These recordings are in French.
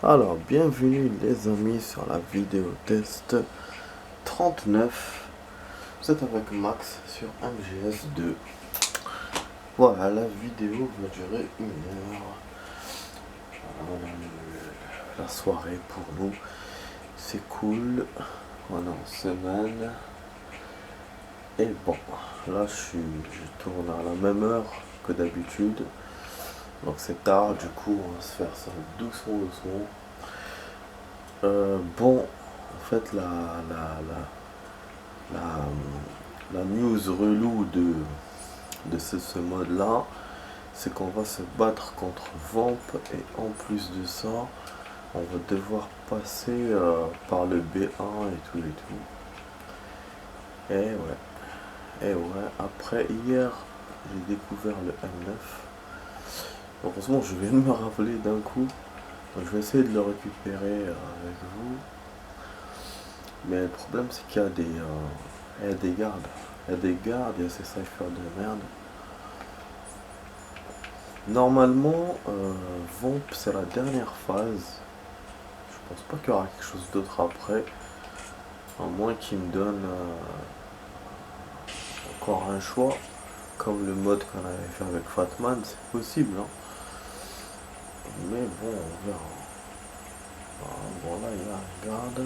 Alors, bienvenue les amis sur la vidéo test 39. Vous êtes avec Max sur MGS2. Voilà, la vidéo va durer 1 heure. Voilà, la soirée pour nous, c'est cool. On est en semaine. Et bon, là je tourne à la même heure que d'habitude. Donc c'est tard, du coup on va se faire ça doucement. Bon, en fait la, la news relou de ce mode-là, c'est qu'on va se battre contre Vamp et en plus de ça, on va devoir passer par le B1 et tout. Et ouais, après hier, j'ai découvert le M9. Heureusement, je viens de me rappeler d'un coup. Donc je vais essayer de le récupérer avec vous. Mais le problème, c'est qu'il y a il y a des gardes. Il y a ces cyphers de merde. Normalement, Vamp, c'est la dernière phase. Je pense pas qu'il y aura quelque chose d'autre après. À moins qu'il me donne encore un choix. Comme le mode qu'on avait fait avec Fatman, c'est possible. Hein. Mais bon, on verra. Ah, bon, là, il y a un garde.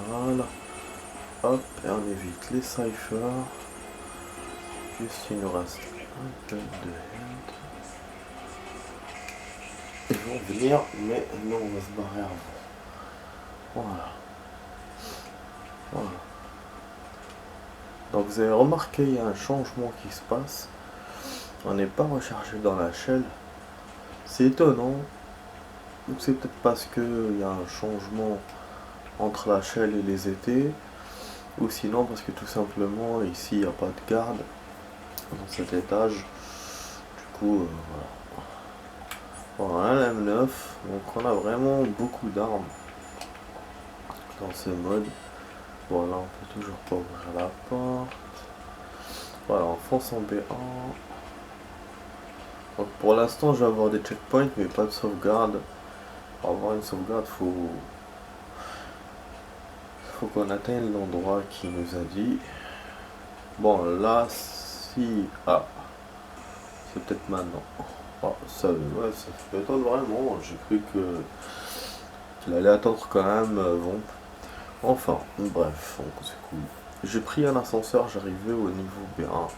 Voilà. Hop, et on évite les cyphers. Juste, il nous reste un peu de head. Ils vont venir, mais nous, on va se barrer avant. Voilà. Donc, vous avez remarqué, il y a un changement qui se passe. On n'est pas rechargé dans la shell. C'est étonnant. Donc, c'est peut-être parce qu'il y a un changement entre la shell et les étés. Ou sinon, parce que tout simplement, ici, il n'y a pas de garde dans cet étage. Du coup, voilà. Voilà, un M9. Donc, on a vraiment beaucoup d'armes dans ce mode. Voilà, on peut toujours pas ouvrir la porte. Voilà, on fonce en B1. Donc pour l'instant, je vais avoir des checkpoints, mais pas de sauvegarde. Pour avoir une sauvegarde, faut qu'on atteigne l'endroit qui nous a dit. Bon, là, si... Ah, c'est peut-être maintenant. Oh, ouais, ça peut attendre vraiment. J'ai cru qu'il allait attendre quand même Vomp. Enfin, bref, donc c'est cool. J'ai pris un ascenseur, j'arrivais au niveau B1.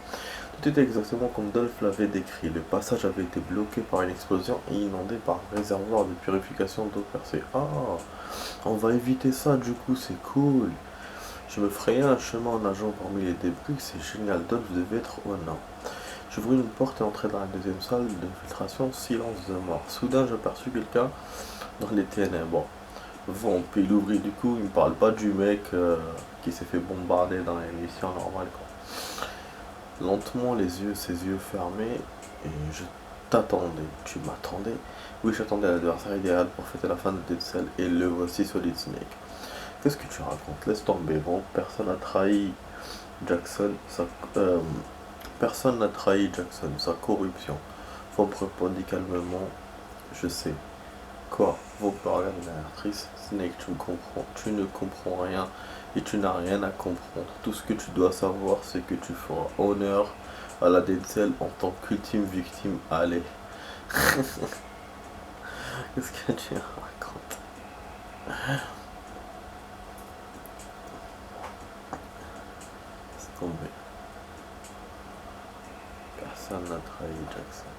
Tout était exactement comme Dolph l'avait décrit. Le passage avait été bloqué par une explosion et inondé par un réservoir de purification d'eau percée. Ah, on va éviter ça, du coup, c'est cool. Je me frayais un chemin en nageant parmi les débris, c'est génial. Dolph devait être au nord. J'ouvris une porte et entrai dans la deuxième salle d'infiltration, silence de mort. Soudain, j'aperçus quelqu'un dans les ténèbres. Bon, puis il ouvrit, du coup, il me parle pas du mec qui s'est fait bombarder dans l'émission normale, quoi. Lentement, ses yeux fermés, et je t'attendais. Tu m'attendais? Oui, j'attendais l'adversaire idéal pour fêter la fin de Dead Cell, et le voici Solid Snake. Qu'est-ce que tu racontes? Laisse tomber. Bon, Jackson, sa, euh, personne n'a trahi Jackson, sa corruption. Vaughn répondit calmement. Je sais. Quoi? Vos regarde derrière actrice. Snake, tu ne comprends rien et tu n'as rien à comprendre. Tout ce que tu dois savoir, c'est que tu feras honneur à la Denzel en tant qu'ultime victime. Allez. Qu'est-ce que tu racontes? C'est tombé. Personne n'a trahi Jackson.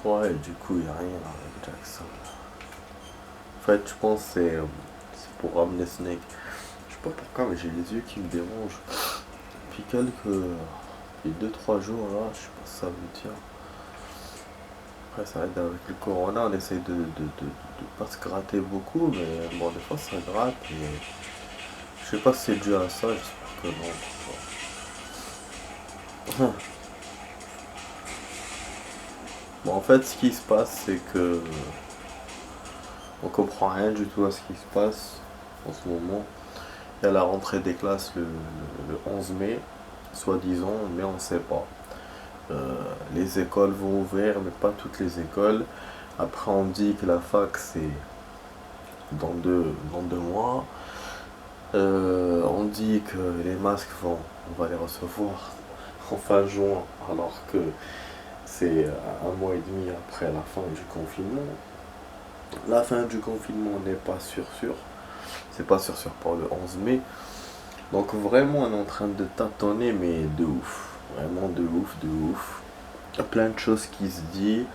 Ouais, du coup, il n'y a rien avec Jackson. En fait, je pense que c'est pour ramener Snake. Je sais pas pourquoi, mais j'ai les yeux qui me dérangent. Depuis Depuis 2-3 jours là, je sais pas si ça veut dire. Après, ça aide avec le corona, on essaye de pas se gratter beaucoup, mais bon, des fois ça gratte. Et je sais pas si c'est dû à ça, j'espère que non. Bon, en fait, ce qui se passe, c'est que on comprend rien du tout à ce qui se passe en ce moment. Il y a la rentrée des classes le 11 mai, soi-disant, mais on ne sait pas. Les écoles vont ouvrir, mais pas toutes les écoles. Après, on dit que la fac, c'est dans deux mois. On dit que les masques, on va les recevoir en fin juin, alors que c'est un mois et demi après la fin du confinement. La fin du confinement n'est pas sûr. C'est pas sûr pour le 11 mai. Donc vraiment, on est en train de tâtonner, mais de ouf. Vraiment de ouf. Il y a plein de choses qui se disent.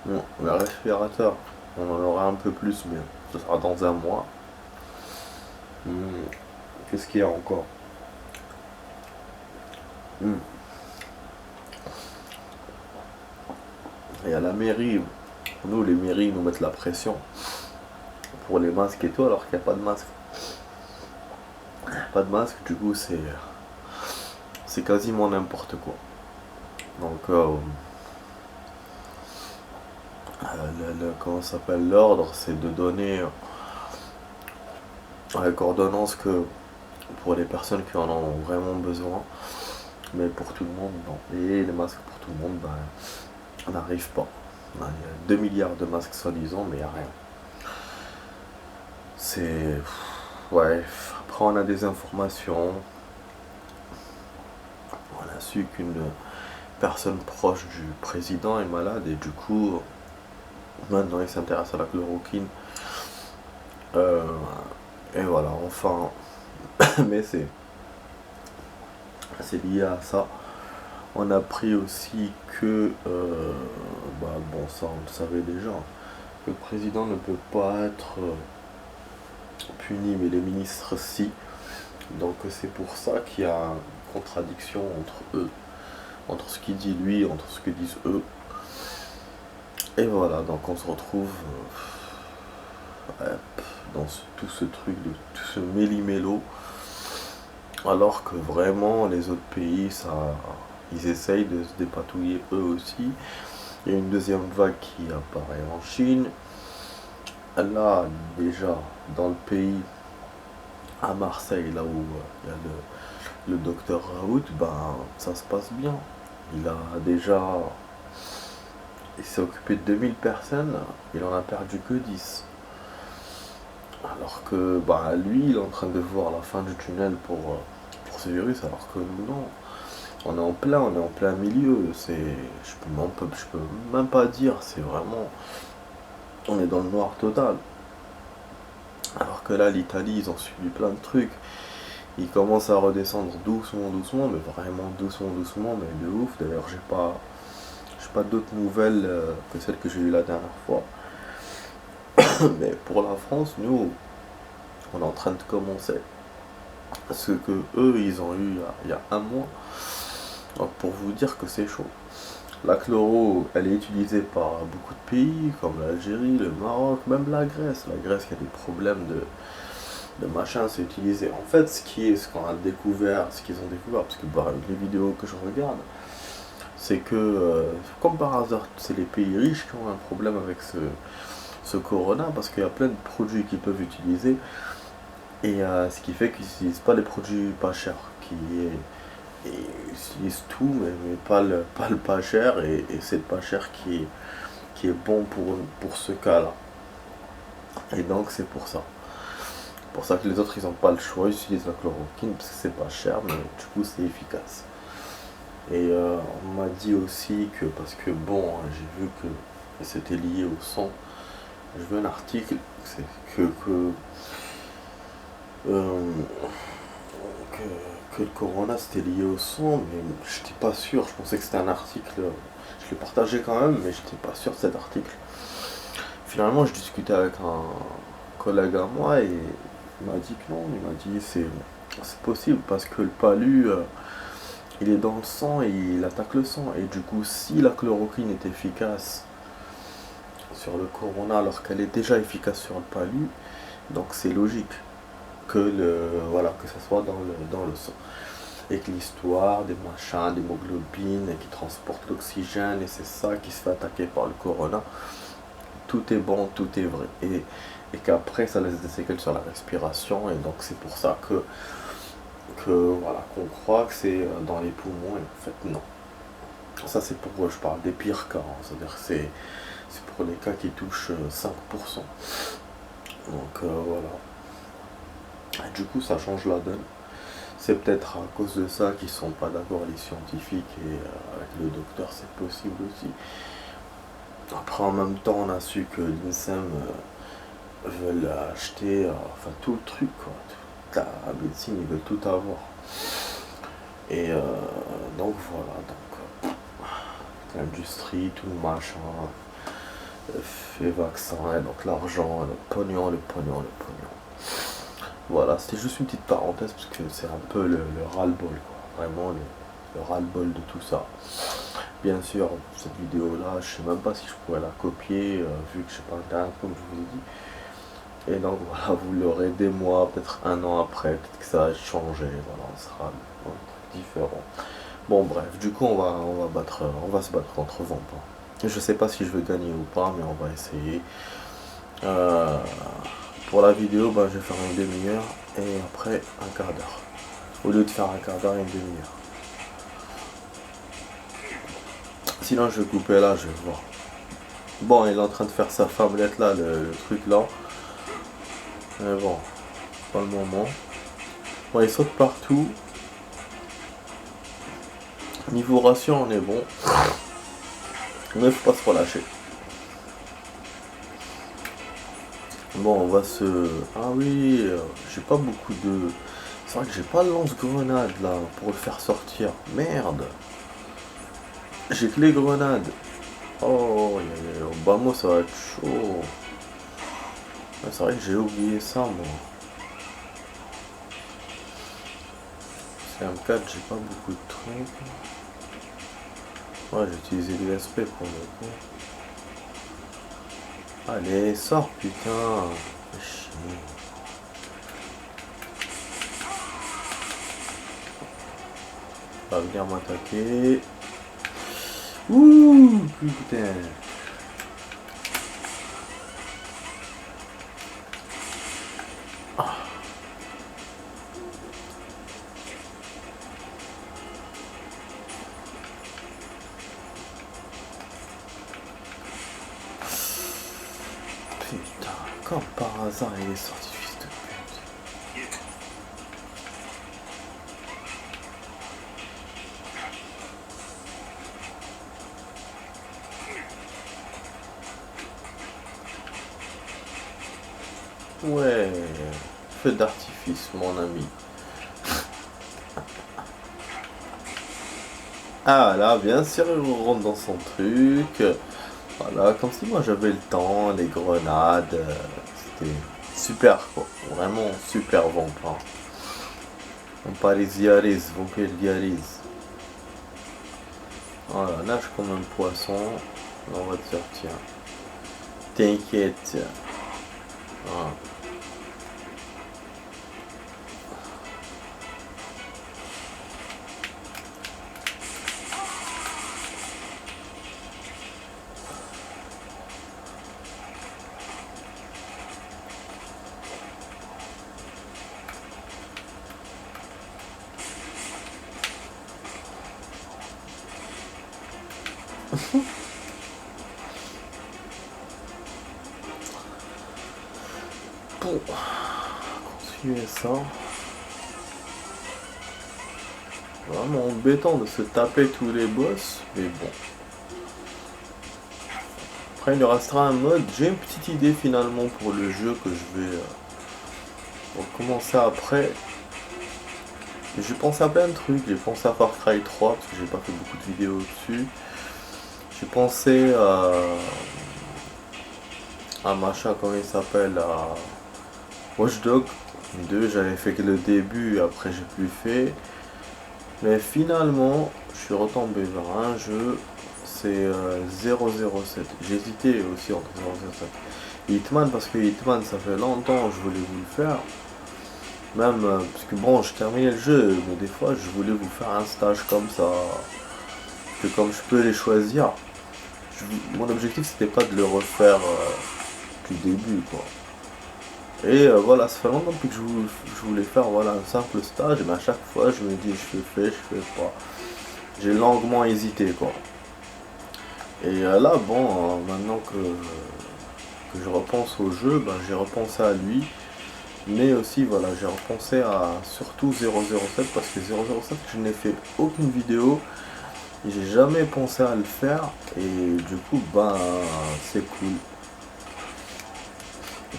Bon, le respirateur, on en aura un peu plus, mais ce sera dans un mois. Qu'est-ce qu'il y a encore? Il y a la mairie. Nous, les mairies nous mettent la pression pour les masques et tout, alors qu'il n'y a pas de masque. Pas de masque, du coup, c'est quasiment n'importe quoi. Donc, comment ça s'appelle, l'ordre, c'est de donner avec ordonnance que pour les personnes qui en ont vraiment besoin, mais pour tout le monde, non. Et les masques pour tout le monde, ben, on n'arrive pas. Il y a 2 milliards de masques soi-disant, mais il n'y a rien. C'est... Ouais, après on a des informations. On a su qu'une personne proche du président est malade et du coup, maintenant il s'intéresse à la chloroquine. Et voilà, enfin, mais c'est lié à ça. On a appris aussi que, bon, ça on le savait déjà, que le président ne peut pas être puni, mais les ministres si. Donc c'est pour ça qu'il y a une contradiction entre eux, entre ce qu'il dit lui, entre ce que disent eux. Et voilà, donc on se retrouve dans tout ce truc, tout ce méli-mélo, alors que vraiment les autres pays, ils essayent de se dépatouiller eux aussi. Il y a une deuxième vague qui apparaît en Chine. Là, déjà, dans le pays, à Marseille, là où il y a le docteur Raoult, ben, ça se passe bien. Il s'est occupé de 2000 personnes, il en a perdu que 10. Alors que lui, il est en train de voir la fin du tunnel pour ce virus, alors que nous, non. On est en plein milieu. Je peux même pas dire, c'est vraiment. On est dans le noir total. Alors que là, l'Italie, ils ont subi plein de trucs. Ils commencent à redescendre doucement, mais vraiment doucement, mais de ouf. D'ailleurs, j'ai pas d'autres nouvelles que celles que j'ai eues la dernière fois. Mais pour la France, nous, on est en train de commencer. Ce que eux, ils ont eu il y a un mois. Donc pour vous dire que c'est chaud. La chloro, elle est utilisée par beaucoup de pays, comme l'Algérie, le Maroc, même la Grèce. La Grèce qui a des problèmes de machin, c'est utilisé. En fait, ce qu'on a découvert, ce qu'ils ont découvert, parce que les vidéos que je regarde, c'est que, comme par hasard, c'est les pays riches qui ont un problème avec ce corona, parce qu'il y a plein de produits qu'ils peuvent utiliser, et ce qui fait qu'ils n'utilisent pas les produits pas chers, et ils utilisent tout, mais pas le pas cher, et c'est le pas cher qui est bon pour ce cas-là. Et donc c'est pour ça. Pour ça que les autres ils n'ont pas le choix, ils utilisent la chloroquine parce que c'est pas cher, mais du coup c'est efficace. Et on m'a dit aussi que, parce que bon, j'ai vu que c'était lié au sang, j'ai vu un article, c'est euh, que le corona c'était lié au sang, mais j'étais pas sûr, je pensais que c'était un article, je l'ai partagé quand même, mais j'étais pas sûr de cet article. Finalement, je discutais avec un collègue à moi et il m'a dit que non, il m'a dit c'est possible parce que le palu il est dans le sang et il attaque le sang. Et du coup, si la chloroquine est efficace sur le corona alors qu'elle est déjà efficace sur le palu, donc c'est logique que ça soit dans le sang. avec l'histoire des machins, d'hémoglobine qui transportent l'oxygène, et c'est ça qui se fait attaquer par le corona. Tout est bon, tout est vrai. Et qu'après ça laisse des séquelles sur la respiration, et donc c'est pour ça que voilà, qu'on croit que c'est dans les poumons, et en fait non. Ça c'est pour, je parle des pires cas, hein. C'est-à-dire c'est pour les cas qui touchent 5%. Donc voilà. Et du coup ça change la donne. C'est peut-être à cause de ça qu'ils sont pas d'accord les scientifiques, et avec le docteur c'est possible aussi. Après en même temps on a su que l'INSEM veulent acheter enfin tout le truc quoi. Toute la médecine, ils veulent tout avoir. Et donc voilà, donc l'industrie, tout le machin, fait vaccin, et donc l'argent, le pognon, le pognon, le pognon. Voilà, c'était juste une petite parenthèse parce que c'est un peu le ras-le-bol quoi. Vraiment le ras-le-bol de tout ça. Bien sûr, cette vidéo là, je sais même pas si je pourrais la copier vu que je sais pas internet comme je vous ai dit. Et donc voilà, vous l'aurez des mois, peut-être un an après, peut-être que ça va changer, voilà, on sera un truc différent. Bon bref, du coup on va se battre contre Vampin. Je sais pas si je vais gagner ou pas, mais on va essayer. Pour la vidéo, bah, je vais faire une demi-heure et après un quart d'heure. Au lieu de faire un quart d'heure et une demi-heure. Sinon je vais couper là, je vais voir. Bon, il est en train de faire sa femmelette là, le truc là. Mais bon, pas le moment. Bon, il saute partout. Niveau ration, on est bon. Mais faut pas se relâcher. Bon, on va se... Ah oui, j'ai pas beaucoup de... C'est vrai que j'ai pas de lance-grenade là pour le faire sortir. Merde. J'ai que les grenades. Oh, Obama, ça va être chaud. C'est vrai que j'ai oublié ça, moi. C'est M4, j'ai pas beaucoup de trucs. Ouais, j'ai utilisé l'USP pour le coup. Allez, sors, putain. Fais chier. Va venir m'attaquer. Ouh, putain. Ah. Putain, comme par hasard, il est sorti, fils de pute. Ouais, feu d'artifice, mon ami. Ah là, bien sûr, il rentre dans son truc. Voilà, comme si moi j'avais le temps, les grenades. C'était super quoi. Vraiment super Vampin. Vampiriziaris, Vampiriziaris. Voilà, nage comme un poisson. On va te sortir. T'inquiète. Voilà. Pour continuer ça, vraiment embêtant de se taper tous les boss, mais bon. Après il nous restera un mode, j'ai une petite idée finalement pour le jeu que je vais recommencer après. J'ai pensé à plein de trucs, j'ai pensé à Far Cry 3 parce que j'ai pas fait beaucoup de vidéos dessus. J'ai pensé à machin, comment il s'appelle, à Watch Dogs 2, j'avais fait que le début, après j'ai plus fait. Mais finalement, je suis retombé vers un jeu, c'est 007. J'ai hésité aussi entre 007 et Hitman, parce que Hitman, ça fait longtemps que je voulais vous le faire. Même, parce que bon, je terminais le jeu, mais des fois, je voulais vous faire un stage comme ça. Que comme je peux les choisir, mon objectif, c'était pas de le refaire du début, quoi. Et voilà, ça fait longtemps que je voulais faire voilà, un simple stage, mais à chaque fois, je me dis, je le fais, je fais pas. J'ai longuement hésité, quoi. Et là, bon, maintenant que je repense au jeu, ben, j'ai repensé à lui. Mais aussi, voilà, j'ai repensé à surtout 007 parce que 007, je n'ai fait aucune vidéo. J'ai jamais pensé à le faire. Et du coup, ben, c'est cool.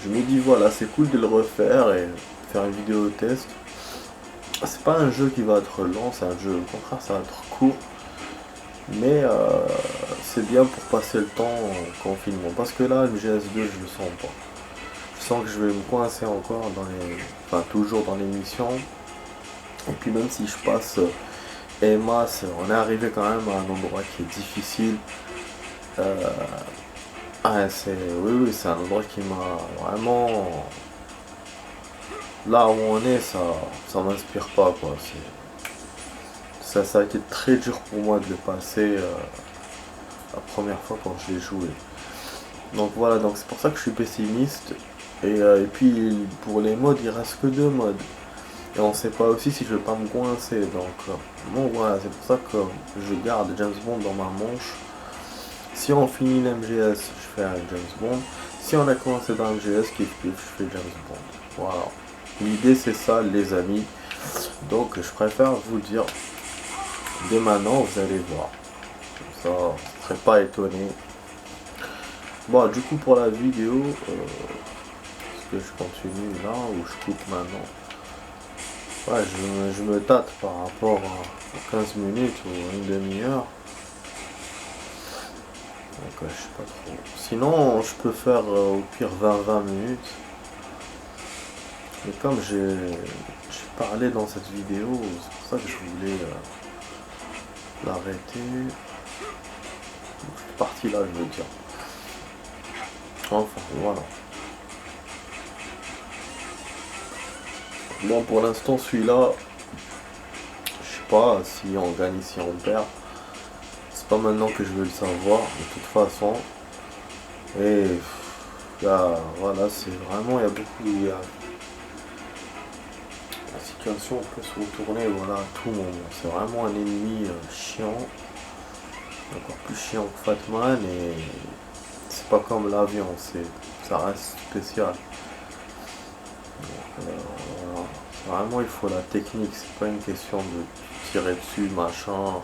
Je me dis, voilà, c'est cool de le refaire et faire une vidéo test. C'est pas un jeu qui va être long, c'est un jeu, au contraire, ça va être court. Mais c'est bien pour passer le temps en confinement. Parce que là, le GS2, je le sens pas. Je sens que je vais me coincer encore dans les. Enfin, toujours dans les missions. Et puis, même si je passe EMAS, on est arrivé quand même à un endroit qui est difficile. Oui, oui, c'est un endroit qui m'a vraiment. Là où on est, ça m'inspire pas, quoi. Ça a été très dur pour moi de le passer la première fois quand je l'ai joué. Donc voilà, donc c'est pour ça que je suis pessimiste. Et puis pour les modes, il reste que 2 modes. Et on sait pas aussi si je vais pas me coincer. Donc bon voilà, c'est pour ça que je garde James Bond dans ma manche. Si on finit l'MGS, je fais un James Bond. Si on a commencé dans MGS, je fais James Bond. Voilà. L'idée c'est ça les amis. Donc je préfère vous dire dès maintenant, vous allez voir. Comme ça, vous ne serez pas étonné. Bon, du coup pour la vidéo, est-ce que je continue là ou je coupe maintenant? Ouais, je me tâte par rapport à 15 minutes ou une demi-heure. Donc je sais pas trop. Sinon, je peux faire au pire 20 minutes. Mais comme j'ai parlé dans cette vidéo, c'est pour ça que je voulais l'arrêter. Cette partie là, je veux dire. Enfin, voilà. Bon, pour l'instant, celui-là, je sais pas si on gagne, si on perd. C'est pas maintenant que je veux le savoir, de toute façon. Et là, voilà, c'est vraiment, il y a beaucoup. La situation peut se retourner, voilà, à tout moment. C'est vraiment un ennemi chiant. Encore plus chiant que Fatman. Et c'est pas comme l'avion, ça reste spécial. Donc, voilà. Vraiment, il faut la technique, c'est pas une question de tirer dessus, machin.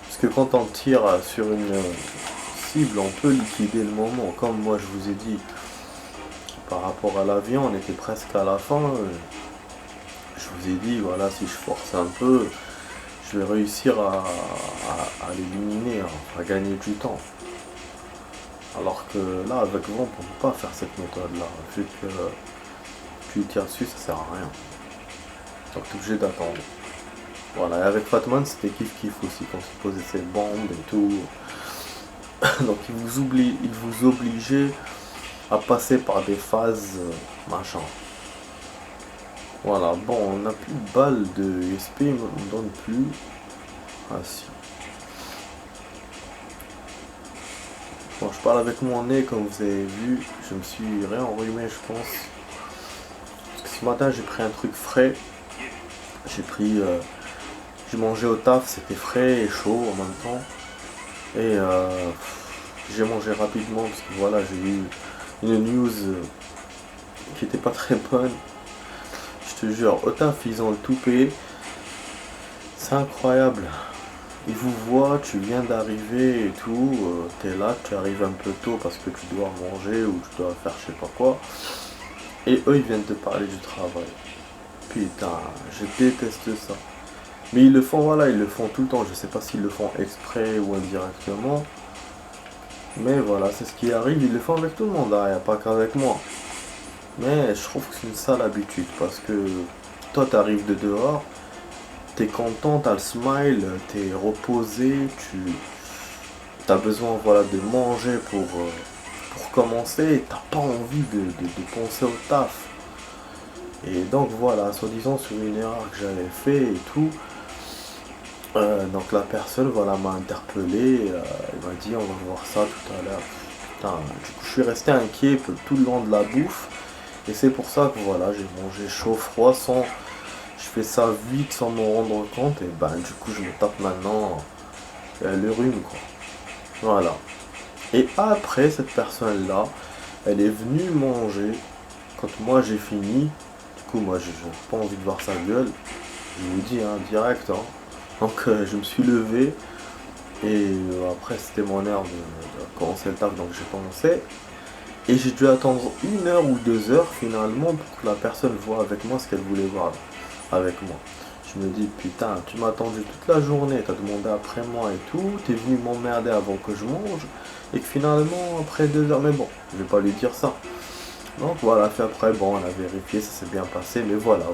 Parce que quand on tire sur une cible, on peut liquider le moment. Comme moi, je vous ai dit, par rapport à l'avion, on était presque à la fin. Je vous ai dit, voilà, si je force un peu, je vais réussir à l'éliminer, à gagner du temps. Alors que là, avec Vamp, on ne peut pas faire cette méthode-là. Vu que tu tires dessus, ça sert à rien. Donc tu es obligé d'attendre. Voilà, et avec Fatman, c'était kiff aussi, quand se posait ses bombes et tout. Donc il vous obligeait à passer par des phases machin. Voilà, bon, on n'a plus de balles de USP, il ne me donne plus. Ah si. Bon, je parle avec mon nez, comme vous avez vu, je me suis réenrhumé, je pense. Parce que ce matin, j'ai pris un truc frais. J'ai mangé au taf, c'était frais et chaud en même temps. Et j'ai mangé rapidement parce que voilà, j'ai eu une news qui était pas très bonne. Je te jure, au taf, ils ont le tout payé. C'est incroyable. Ils vous voient, tu viens d'arriver et tout, t'es là, tu arrives un peu tôt parce que tu dois manger ou tu dois faire je sais pas quoi. Et eux, ils viennent te parler du travail. Putain, je déteste ça. Mais ils le font, voilà, ils le font tout le temps. Je sais pas s'ils le font exprès ou indirectement. Mais voilà, c'est ce qui arrive. Ils le font avec tout le monde, il n'y a pas qu'avec moi. Mais je trouve que c'est une sale habitude parce que toi, t'arrives de dehors, t'es content, t'as le smile, t'es reposé, tu as besoin voilà, de manger pour commencer et t'as pas envie de penser au taf. Et donc voilà, soi-disant sur une erreur que j'avais fait et tout. Donc la personne voilà m'a interpellé, elle m'a dit on va voir ça tout à l'heure. Putain, du coup je suis resté inquiet tout le long de la bouffe. Et c'est pour ça que voilà, j'ai mangé chaud, froid, sans. Je fais ça vite sans m'en rendre compte. Et ben du coup je me tape maintenant le rhume quoi. Voilà. Et après cette personne-là, elle est venue manger. Quand moi j'ai fini, du coup moi j'ai pas envie de voir sa gueule. Je vous dis hein, direct. Hein. Donc je me suis levé. Et après c'était mon heure de commencer le taf donc j'ai commencé. Et j'ai dû attendre 1 heure ou 2 heures finalement pour que la personne voie avec moi ce qu'elle voulait voir avec moi. Je me dis putain tu m'as attendu toute la journée, t'as demandé après moi et tout, t'es venu m'emmerder avant que je mange et que finalement après 2 heures, mais bon, je vais pas lui dire ça. Donc voilà, fait après bon on a vérifié, ça s'est bien passé, mais voilà.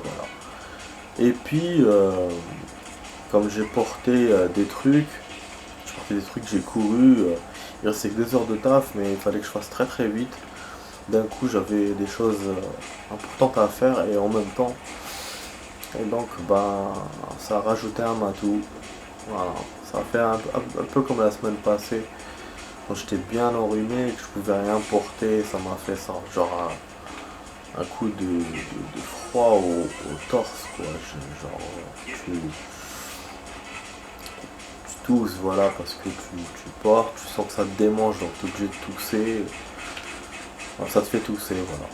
Et puis comme j'ai porté des trucs, j'ai couru, il restait que 2 heures de taf mais il fallait que je fasse très très vite. D'un coup j'avais des choses importantes à faire et en même temps. Et donc bah ça a rajouté un matou. Voilà. Ça a fait un peu comme la semaine passée. Quand j'étais bien enrhumé et que je pouvais rien porter, ça m'a fait ça. Genre un coup de froid au torse quoi. Genre tu tousses voilà parce que tu portes, tu sens que ça te démange donc tu es obligé de tousser. Alors, ça te fait tousser voilà.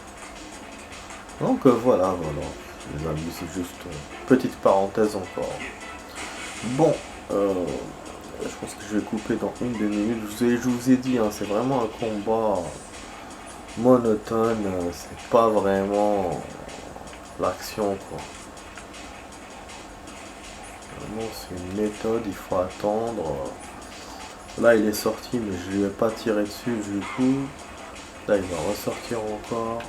Donc voilà, les amis, c'est juste petite parenthèse encore. Bon, je pense que je vais couper dans 1-2 minutes. Je vous ai dit, hein, c'est vraiment un combat monotone, c'est pas vraiment l'action quoi. Vraiment, c'est une méthode, il faut attendre. Là, il est sorti, mais je lui ai pas tiré dessus du coup. Là, il va ressortir encore.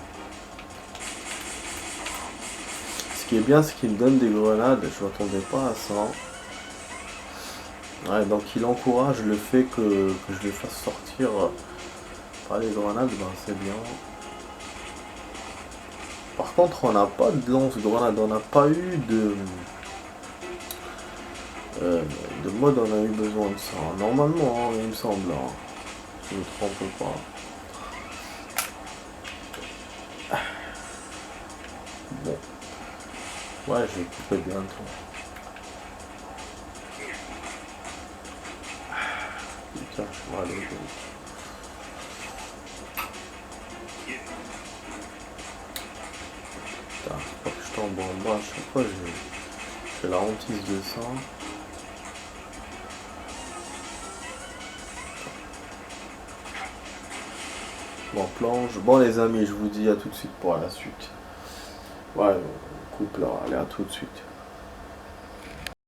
Ce qui est bien, c'est qu'il me donne des grenades, je m'attendais pas à ça. Ouais, donc il encourage le fait que je les fasse sortir par les grenades, ben c'est bien. Par contre, on n'a pas de lance-grenade, on n'a pas eu de mode, on a eu besoin de ça. Normalement, hein, il me semble, hein, si je ne me trompe pas. Bon, ouais, je vais couper bientôt. Putain, je vais aller. Putain, faut pas que je tombe en bas, à chaque fois j'ai la hantise de ça. Bon, planche. Bon les amis, je vous dis à tout de suite pour la suite. Ouais, on coupe là, allez à tout de suite.